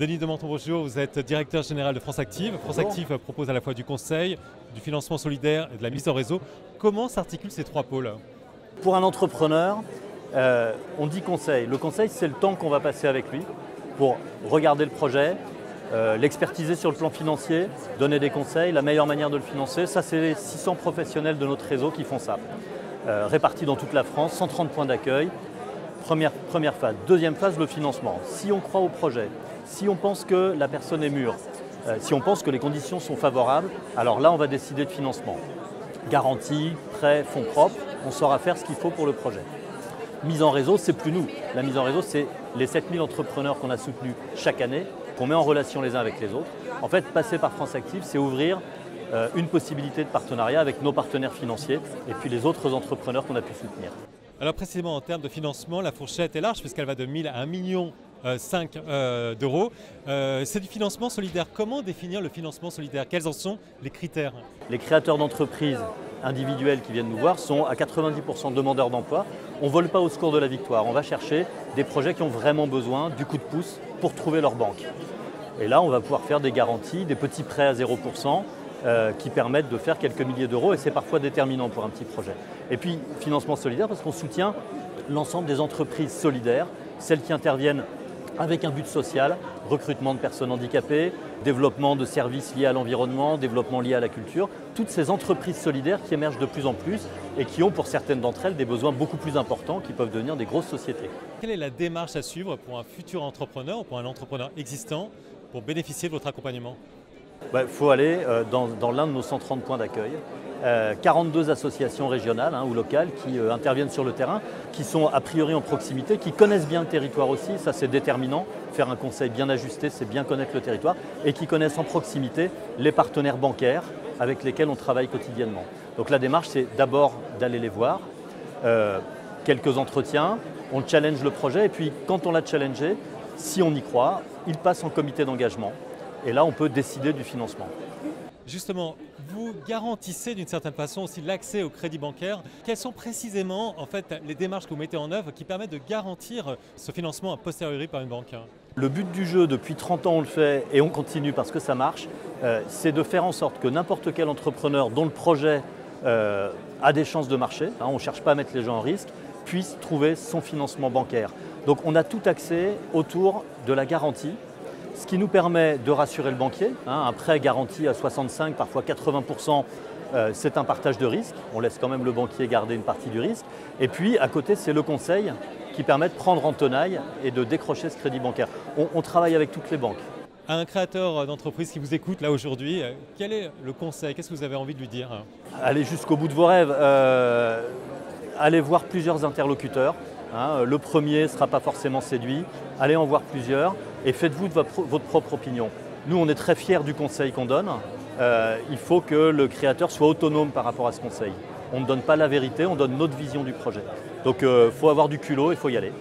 Denis de Menton, bonjour, vous êtes directeur général de France Active. France Active propose à la fois du conseil, du financement solidaire et de la mise en réseau. Comment s'articulent ces trois pôles? Pour un entrepreneur, on dit conseil. Le conseil, c'est le temps qu'on va passer avec lui pour regarder le projet, l'expertiser sur le plan financier, donner des conseils, la meilleure manière de le financer. Ça, c'est les 600 professionnels de notre réseau qui font ça. Répartis dans toute la France, 130 points d'accueil. Première phase. Deuxième phase, le financement. Si on croit au projet, si on pense que la personne est mûre, si on pense que les conditions sont favorables, alors là, on va décider de financement. Garantie, prêt, fonds propres, on saura faire ce qu'il faut pour le projet. Mise en réseau, c'est plus nous. La mise en réseau, c'est les 7000 entrepreneurs qu'on a soutenus chaque année, qu'on met en relation les uns avec les autres. En fait, passer par France Active, c'est ouvrir une possibilité de partenariat avec nos partenaires financiers et puis les autres entrepreneurs qu'on a pu soutenir. Alors précisément en termes de financement, la fourchette est large puisqu'elle va de 1000 à 1,5 million d'euros. C'est du financement solidaire. Comment définir le financement solidaire? Quels en sont les critères? Les créateurs d'entreprises individuels qui viennent nous voir sont à 90% demandeurs d'emploi. On ne vole pas au secours de la victoire. On va chercher des projets qui ont vraiment besoin du coup de pouce pour trouver leur banque. Et là, on va pouvoir faire des garanties, des petits prêts à 0%. Qui permettent de faire quelques milliers d'euros et c'est parfois déterminant pour un petit projet. Et puis, financement solidaire parce qu'on soutient l'ensemble des entreprises solidaires, celles qui interviennent avec un but social, recrutement de personnes handicapées, développement de services liés à l'environnement, développement lié à la culture, toutes ces entreprises solidaires qui émergent de plus en plus et qui ont pour certaines d'entre elles des besoins beaucoup plus importants qui peuvent devenir des grosses sociétés. Quelle est la démarche à suivre pour un futur entrepreneur ou pour un entrepreneur existant pour bénéficier de votre accompagnement? Il faut aller dans l'un de nos 130 points d'accueil. 42 associations régionales ou locales qui interviennent sur le terrain, qui sont a priori en proximité, qui connaissent bien le territoire aussi, ça c'est déterminant. Faire un conseil bien ajusté, c'est bien connaître le territoire, et qui connaissent en proximité les partenaires bancaires avec lesquels on travaille quotidiennement. Donc la démarche, c'est d'abord d'aller les voir, quelques entretiens, on challenge le projet, et puis quand on l'a challengé, si on y croit, il passe en comité d'engagement. Et là, on peut décider du financement. Justement, vous garantissez d'une certaine façon aussi l'accès au crédit bancaire. Quelles sont précisément en fait, les démarches que vous mettez en œuvre qui permettent de garantir ce financement a posteriori par une banque? Le but du jeu, depuis 30 ans on le fait et on continue parce que ça marche, c'est de faire en sorte que n'importe quel entrepreneur dont le projet a des chances de marcher, on ne cherche pas à mettre les gens en risque, puisse trouver son financement bancaire. Donc on a tout axé autour de la garantie. Ce qui nous permet de rassurer le banquier, un prêt garanti à 65, parfois 80%, c'est un partage de risque. On laisse quand même le banquier garder une partie du risque. Et puis à côté, c'est le conseil qui permet de prendre en tenaille et de décrocher ce crédit bancaire. On travaille avec toutes les banques. À un créateur d'entreprise qui vous écoute là aujourd'hui, quel est le conseil? Qu'est-ce que vous avez envie de lui dire? Allez jusqu'au bout de vos rêves. Allez voir plusieurs interlocuteurs. Le premier ne sera pas forcément séduit. Allez en voir plusieurs et faites-vous de votre propre opinion. Nous, on est très fiers du conseil qu'on donne. Il faut que le créateur soit autonome par rapport à ce conseil. On ne donne pas la vérité, on donne notre vision du projet. Donc, il faut avoir du culot, il faut y aller.